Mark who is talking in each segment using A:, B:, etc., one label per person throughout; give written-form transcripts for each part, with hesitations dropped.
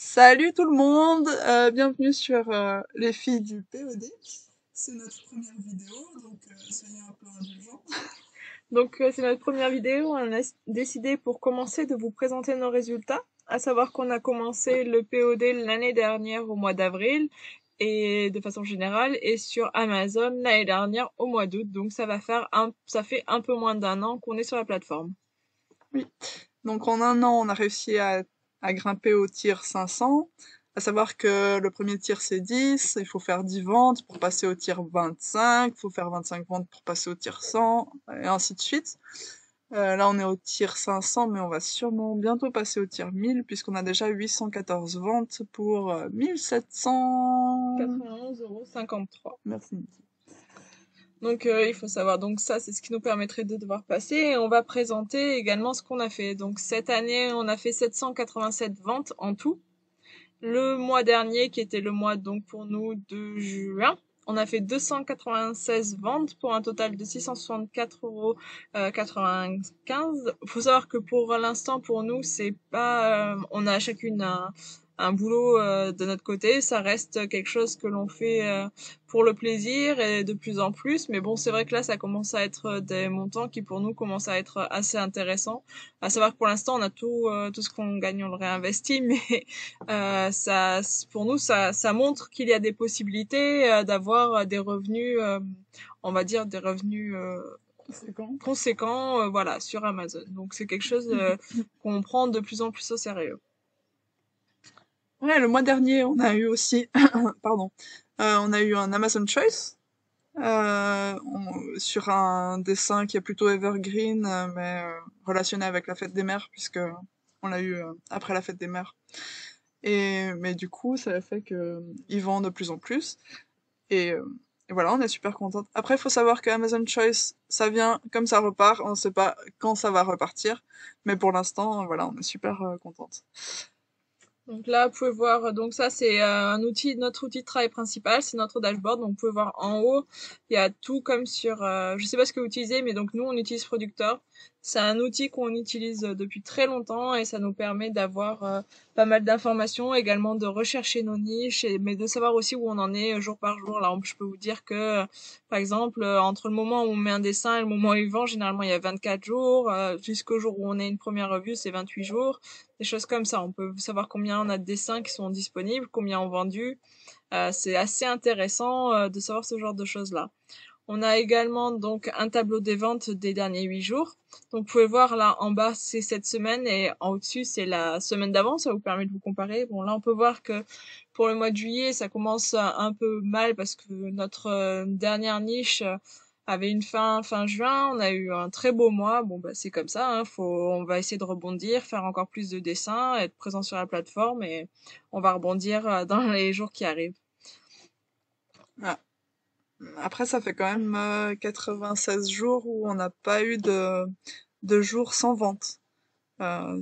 A: Salut tout le monde, bienvenue sur les filles du PED. C'est notre première vidéo, donc soyez un peu indulgents. Donc c'est notre première vidéo, on a décidé pour commencer de vous présenter nos résultats, à savoir qu'on a commencé le POD l'année dernière au mois d'avril et de façon générale et sur Amazon l'année dernière au mois d'août, donc ça fait un peu moins d'un an qu'on est sur la plateforme. Oui, donc en un an on a réussi à grimper au tier 500, à savoir que le premier tier c'est 10, il faut faire 10 ventes pour passer au tier 25, il faut faire 25 ventes pour passer au tier 100, et ainsi de suite. Là on est au tier 500, mais on va sûrement bientôt passer au tier 1000, puisqu'on a déjà 814 ventes pour 1700... 91,53 €. Merci Niki. Donc il faut savoir, donc ça c'est ce qui nous permettrait de devoir passer. Et on va présenter également ce qu'on a fait. Donc cette année on a fait 787 ventes en tout. Le mois dernier, qui était le mois donc pour nous de juin, on a fait 296 ventes pour un total de 664,95 €. Faut savoir que pour l'instant, pour nous, c'est pas, on a chacune un boulot de notre côté. Ça reste quelque chose que l'on fait pour le plaisir et de plus en plus. Mais bon, c'est vrai que là, ça commence à être des montants qui pour nous commencent à être assez intéressants. À savoir que pour l'instant, on a tout ce qu'on gagne, on le réinvestit, mais ça, pour nous, ça montre qu'il y a des possibilités d'avoir des revenus, on va dire des revenus conséquents, voilà, sur Amazon. Donc c'est quelque chose qu'on prend de plus en plus au sérieux. Ouais, le mois dernier, on a eu aussi, pardon, on a eu un Amazon Choice sur un dessin qui est plutôt evergreen, mais relationné avec la fête des mères, puisque on l'a eu après la fête des mères. Mais du coup, ça a fait que ils vendent de plus en plus. Et, euh, et voilà, on est super contente. Après, il faut savoir que Amazon Choice, ça vient comme ça repart. On ne sait pas quand ça va repartir. Mais pour l'instant, voilà, on est super contente. Donc là, vous pouvez voir, donc ça c'est un outil, notre outil de travail principal, c'est notre dashboard. Donc vous pouvez voir en haut, il y a tout comme sur, je sais pas ce que vous utilisez, mais donc nous on utilise Producteur. C'est un outil qu'on utilise depuis très longtemps et ça nous permet d'avoir pas mal d'informations, également de rechercher nos niches, mais de savoir aussi où on en est jour par jour. Là, je peux vous dire que, par exemple, entre le moment où on met un dessin et le moment où il vend, généralement il y a 24 jours, jusqu'au jour où on a une première revue, c'est 28 jours. Des choses comme ça. On peut savoir combien on a de dessins qui sont disponibles, combien ont vendu. C'est assez intéressant de savoir ce genre de choses-là. On a également donc un tableau des ventes des derniers 8 jours. Donc vous pouvez voir là en bas c'est cette semaine et en au-dessus c'est la semaine d'avant. Ça vous permet de vous comparer. Bon là on peut voir que pour le mois de juillet ça commence un peu mal parce que notre dernière niche avait une fin juin. On a eu un très beau mois. Bon bah c'est comme ça. Hein. On va essayer de rebondir, faire encore plus de dessins, être présent sur la plateforme et on va rebondir dans les jours qui arrivent. Ah. Après, ça fait quand même 96 jours où on n'a pas eu de jours sans vente.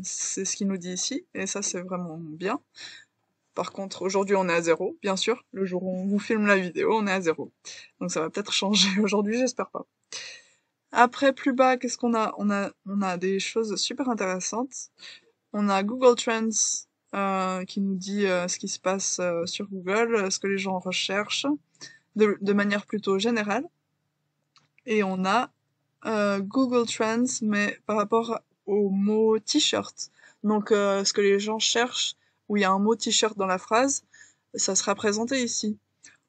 A: C'est ce qu'il nous dit ici, et ça c'est vraiment bien. Par contre, aujourd'hui on est à zéro, bien sûr. Le jour où on vous filme la vidéo, on est à zéro. Donc ça va peut-être changer aujourd'hui, j'espère pas. Après, plus bas, qu'est-ce qu'on a? On a des choses super intéressantes. On a Google Trends qui nous dit ce qui se passe sur Google, ce que les gens recherchent, de manière plutôt générale. Et on a Google Trends, mais par rapport au mot t-shirt. Donc, ce que les gens cherchent, où il y a un mot t-shirt dans la phrase, ça sera présenté ici.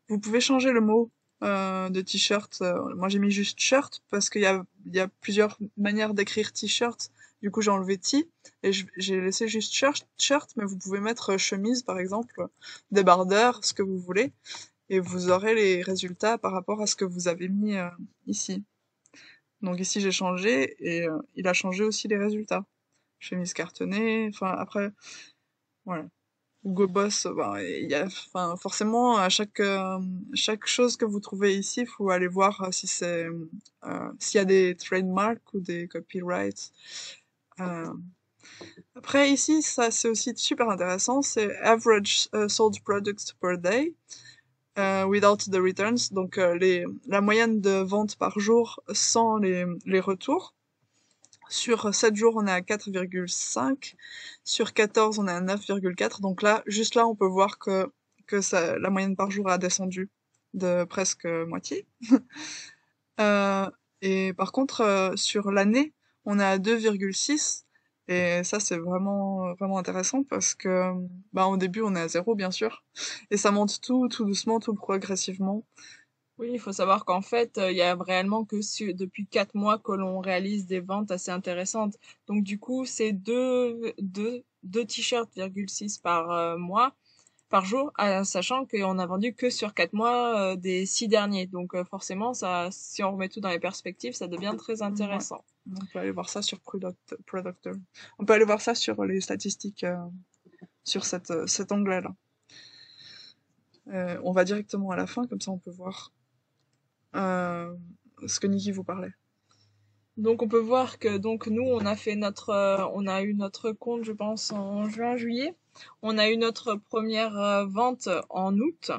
A: Vous pouvez changer le mot de t-shirt. Moi, j'ai mis juste shirt parce il y a plusieurs manières d'écrire t-shirt. Du coup, j'ai enlevé t et j'ai laissé juste shirt, mais vous pouvez mettre chemise, par exemple, débardeur, ce que vous voulez, et vous aurez les résultats par rapport à ce que vous avez mis ici. Donc ici j'ai changé et il a changé aussi les résultats. Chemise cartonnée, enfin après, voilà. Google Boss, bah, il y a, enfin forcément à chaque chose que vous trouvez ici, il faut aller voir si c'est s'il y a des trademarks ou des copyrights. Euh, Après ici, ça c'est aussi super intéressant, c'est average sold products per day. Without the returns, donc la moyenne de ventes par jour sans les retours. Sur 7 jours, on est à 4,5. Sur 14, on est à 9,4. Donc là, juste là, on peut voir que la moyenne par jour a descendu de presque moitié. Euh, et par contre, sur l'année, on est à 2,6. Et ça, c'est vraiment intéressant parce que, bah, au début, on est à zéro, bien sûr. Et ça monte tout doucement, tout progressivement.
B: Oui, il faut savoir qu'en fait, il y a réellement que depuis 4 mois que l'on réalise des ventes assez intéressantes. Donc du coup, c'est deux t-shirts, 6 par mois, par jour, sachant qu'on a vendu que sur 4 mois des 6 derniers. Donc forcément, ça, si on remet tout dans les perspectives, ça devient très
A: Ouais.
B: intéressant.
A: On peut aller voir ça sur Productor. On peut aller voir ça sur les statistiques, sur cet onglet-là. On va directement à la fin, comme ça on peut voir euh, ce que Nikki vous parlait.
B: Donc on peut voir que donc nous on a eu notre compte je pense en juin juillet. On a eu notre première vente en août.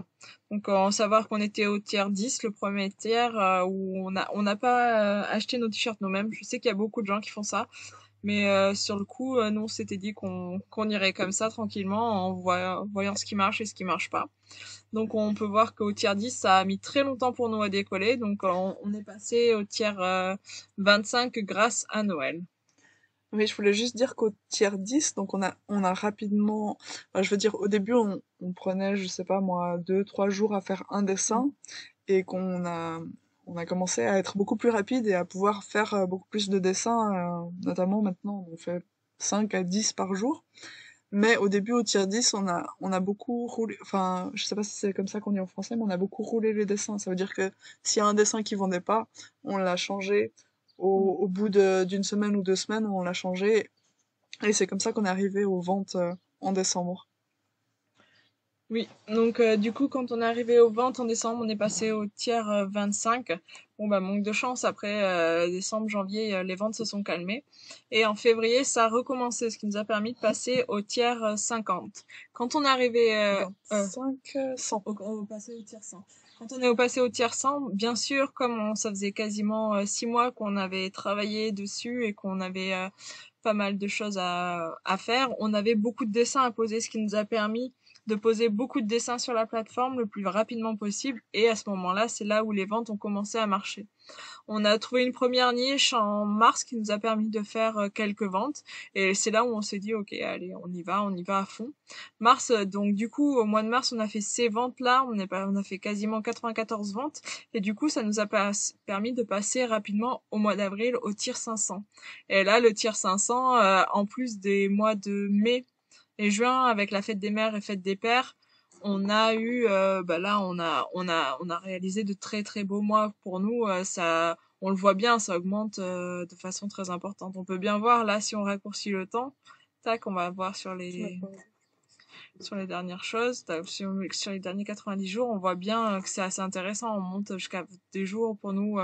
B: Donc en savoir qu'on était au tiers 10, le premier tiers où on n'a pas acheté nos t-shirts nous-mêmes. Je sais qu'il y a beaucoup de gens qui font ça, mais sur le coup nous on s'était dit qu'on irait comme ça tranquillement en voyant ce qui marche et ce qui marche pas. Donc on peut voir qu'au tiers 10, ça a mis très longtemps pour nous à décoller. Donc on est passé au tiers 25 grâce à Noël.
A: Oui, je voulais juste dire qu'au tiers 10, donc on a rapidement, enfin, je veux dire, au début, on prenait, je sais pas moi, 2, 3 jours à faire un dessin et on a commencé à être beaucoup plus rapide et à pouvoir faire beaucoup plus de dessins, notamment maintenant, on fait 5 à 10 par jour. Mais au début, au tiers 10, on a beaucoup roulé, enfin, je sais pas si c'est comme ça qu'on dit en français, mais on a beaucoup roulé les dessins. Ça veut dire que s'il y a un dessin qui vendait pas, on l'a changé. Au bout d'une semaine ou 2 semaines, on l'a changé. Et c'est comme ça qu'on est arrivé aux ventes en décembre.
B: Oui, donc du coup, quand on est arrivé aux ventes en décembre, on est passé au tiers 25. Bon, bah, manque de chance, après décembre, janvier, les ventes se sont calmées. Et en février, ça a recommencé, ce qui nous a permis de passer au tiers 50. Quand on est arrivé
A: 25, 100.
B: au passé au tiers 100. Quand on est passé au tiers 100, bien sûr, comme ça faisait quasiment 6 mois qu'on avait travaillé dessus et qu'on avait pas mal de choses à faire, on avait beaucoup de dessins à poser, ce qui nous a permis de poser beaucoup de dessins sur la plateforme le plus rapidement possible. Et à ce moment-là, c'est là où les ventes ont commencé à marcher. On a trouvé une première niche en mars qui nous a permis de faire quelques ventes. Et c'est là où on s'est dit, OK, allez, on y va à fond. Mars, donc du coup, au mois de mars, on a fait ces ventes-là. On a fait quasiment 94 ventes. Et du coup, ça nous a permis de passer rapidement au mois d'avril au tir 500. Et là, le tir 500, en plus des mois de mai et juin, avec la fête des mères et fête des pères, on a eu, bah là, on a réalisé de très très beaux mois pour nous. Ça, on le voit bien, ça augmente de façon très importante. On peut bien voir là, si on raccourcit le temps, tac, on va voir sur les dernières choses, sur les derniers 90 jours, on voit bien que c'est assez intéressant. On monte jusqu'à des jours. Pour nous,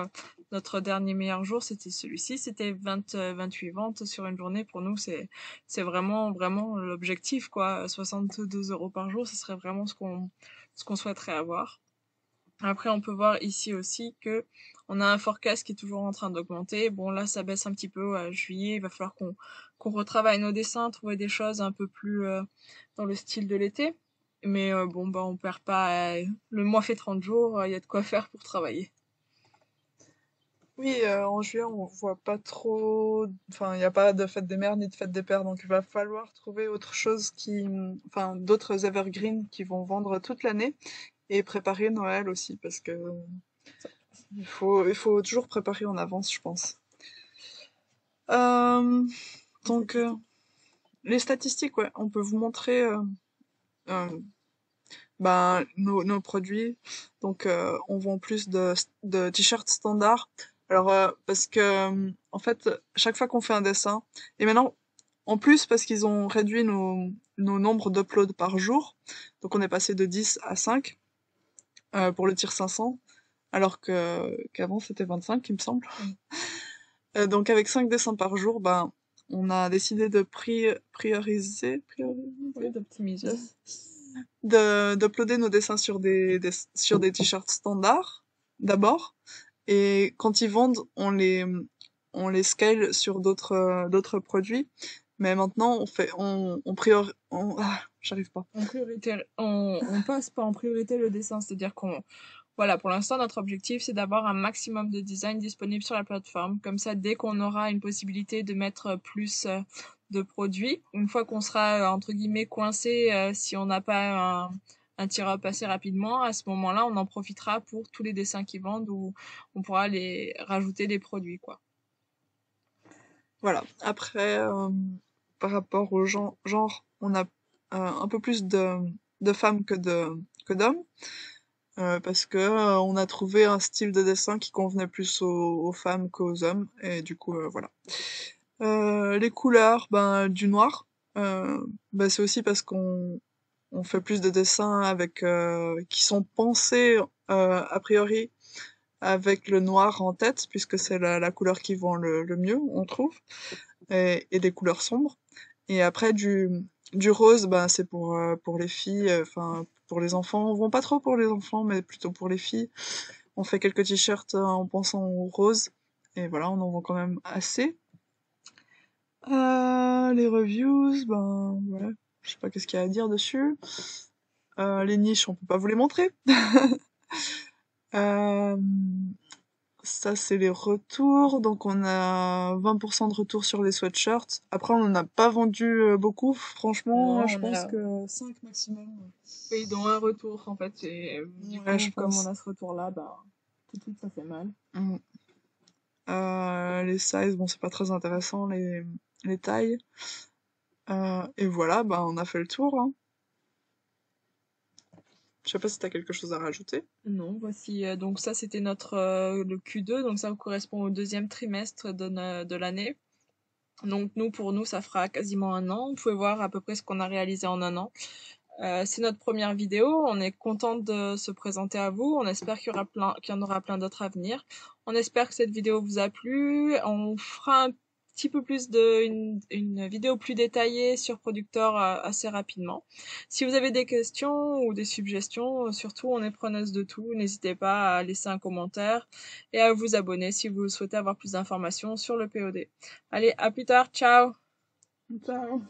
B: notre dernier meilleur jour, c'était celui-ci. C'était 28 ventes sur une journée. Pour nous, c'est vraiment l'objectif, quoi. 62 € par jour, ce serait vraiment ce qu'on souhaiterait avoir. Après, on peut voir ici aussi que on a un forecast qui est toujours en train d'augmenter. Bon, là, ça baisse un petit peu à juillet. Il va falloir qu'on retravaille nos dessins, trouver des choses un peu plus dans le style de l'été. Mais bon, bah, on perd pas. Le mois fait 30 jours, il y a de quoi faire pour travailler.
A: Oui, en juillet, on voit pas trop. Enfin, il n'y a pas de fête des mères ni de fête des pères, donc il va falloir trouver autre chose enfin, d'autres evergreens qui vont vendre toute l'année et préparer Noël aussi, parce que il faut toujours préparer en avance, je pense. Euh, donc, les statistiques, ouais, on peut vous montrer euh, ben, nos produits. Donc, on vend plus de t-shirts standards. Alors, parce que, en fait, chaque fois qu'on fait un dessin, et maintenant, en plus, parce qu'ils ont réduit nos nombres d'uploads par jour, donc on est passé de 10 à 5 pour le tir 500, alors qu'avant c'était 25, il me semble. Donc avec 5 dessins par jour, ben, on a décidé de
B: Oui, d'optimiser.
A: d'uploader nos dessins sur sur des t-shirts standards, d'abord. Et quand ils vendent, on les scale sur d'autres produits. Mais maintenant, j'arrive pas.
B: On passe pas en priorité le dessin, c'est-à-dire voilà, pour l'instant, notre objectif, c'est d'avoir un maximum de design disponible sur la plateforme. Comme ça, dès qu'on aura une possibilité de mettre plus de produits, une fois qu'on sera, entre guillemets, coincé, si on n'a pas un tir-up assez rapidement, à ce moment-là, on en profitera pour tous les dessins qui vendent ou on pourra les rajouter des produits, quoi.
A: Voilà. Après, par rapport au genre, on a un peu plus de femmes que d'hommes. Parce que on a trouvé un style de dessin qui convenait plus aux femmes qu'aux hommes, et du coup, voilà. Les couleurs, ben, du noir. Ben, c'est aussi parce qu'on fait plus de dessins avec qui sont pensés a priori avec le noir en tête, puisque c'est la couleur qui vend le mieux, on trouve, et des couleurs sombres. Et après du rose, ben c'est pour les filles, enfin pour les enfants. On vend pas trop pour les enfants, mais plutôt pour les filles. On fait quelques t-shirts en pensant au rose, et voilà, on en vend quand même assez. Les reviews, ben voilà, je sais pas qu'est-ce qu'il y a à dire dessus. Les niches, on peut pas vous les montrer. Euh, Ça, c'est les retours. Donc, on a 20% de retours sur les sweatshirts. Après, on n'en a pas vendu beaucoup. Franchement,
B: Non,
A: je
B: on
A: pense
B: a,
A: que 5 maximum.
B: oui, dont un retour, en fait, et du
A: Ouais,
B: coup,
A: je
B: comme on
A: pense.
B: a ce retour-là, bah, tout de suite, ça fait mal.
A: Mm. Les sizes, bon, c'est pas très intéressant, les tailles. Et voilà, bah, on a fait le tour, hein. Je sais pas si t'as quelque chose à rajouter.
B: Non, voici, donc ça, c'était notre, le Q2, donc ça correspond au deuxième trimestre de l'année. Donc nous, pour nous, ça fera quasiment un an. Vous pouvez voir à peu près ce qu'on a réalisé en un an. C'est notre première vidéo. On est contente de se présenter à vous. On espère qu'il y en aura plein d'autres à venir. On espère que cette vidéo vous a plu. On fera un petit peu plus une vidéo plus détaillée sur Producteur assez rapidement. Si vous avez des questions ou des suggestions, surtout on est preneuse de tout. N'hésitez pas à laisser un commentaire et à vous abonner si vous souhaitez avoir plus d'informations sur le POD. Allez, à plus tard. Ciao!
A: Ciao!